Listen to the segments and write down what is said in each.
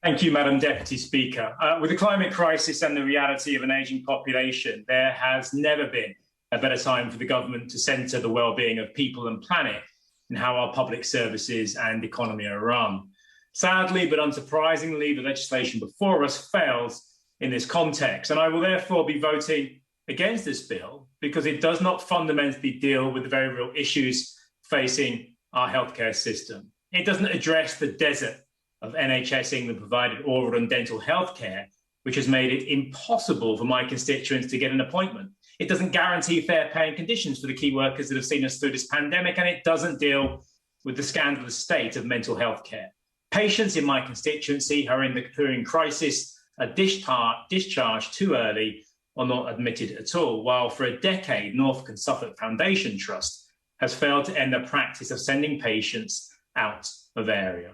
Thank you, Madam Deputy Speaker. With the climate crisis and the reality of an ageing population, there has never been a better time for the government to centre the well-being of people and planet in how our public services and economy are run. Sadly, but unsurprisingly, the legislation before us fails in this context, and I will therefore be voting against this bill because it does not fundamentally deal with the very real issues facing our healthcare system. It doesn't address the desert of NHS England provided oral and dental healthcare, which has made it impossible for my constituents to get an appointment. It doesn't guarantee fair pay and conditions for the key workers that have seen us through this pandemic, and it doesn't deal with the scandalous state of mental health care. Patients in my constituency who are in crisis are discharged too early or not admitted at all, while for a decade, Norfolk and Suffolk Foundation Trust has failed to end the practice of sending patients out of area.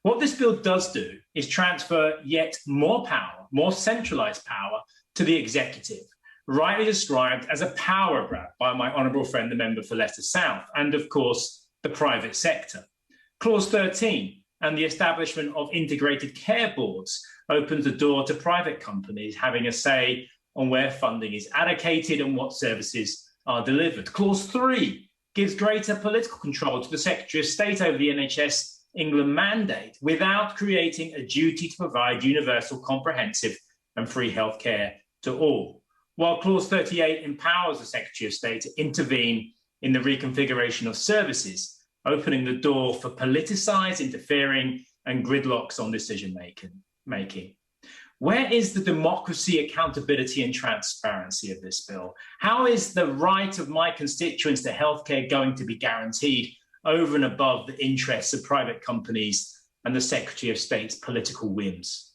What this bill does do is transfer yet more power, more centralised power, to the executive, rightly described as a power grab by my honourable friend, the member for Leicester South, and of course, the private sector. Clause 13 and the establishment of integrated care boards opens the door to private companies having a say on where funding is allocated and what services are delivered. Clause 3 gives greater political control to the Secretary of State over the NHS England mandate without creating a duty to provide universal, comprehensive and free healthcare to all. While Clause 38 empowers the Secretary of State to intervene in the reconfiguration of services, opening the door for politicised interfering and gridlocks on decision making. Where is the democracy, accountability and transparency of this bill? How is the right of my constituents to healthcare going to be guaranteed over and above the interests of private companies and the Secretary of State's political whims?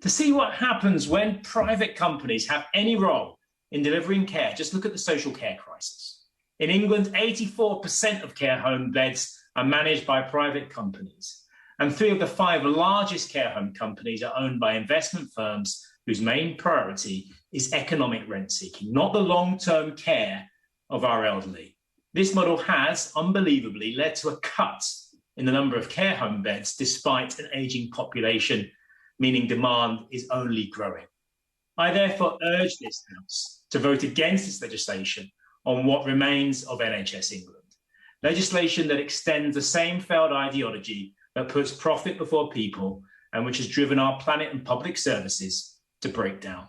To see what happens when private companies have any role in delivering care, just look at the social care crisis. In England, 84% of care home beds are managed by private companies, and 3 of the 5 largest care home companies are owned by investment firms whose main priority is economic rent seeking, not the long-term care of our elderly. This model has, unbelievably, led to a cut in the number of care home beds despite an ageing population, meaning demand is only growing. I therefore urge this House to vote against this legislation on what remains of NHS England. Legislation that extends the same failed ideology that puts profit before people and which has driven our planet and public services to break down.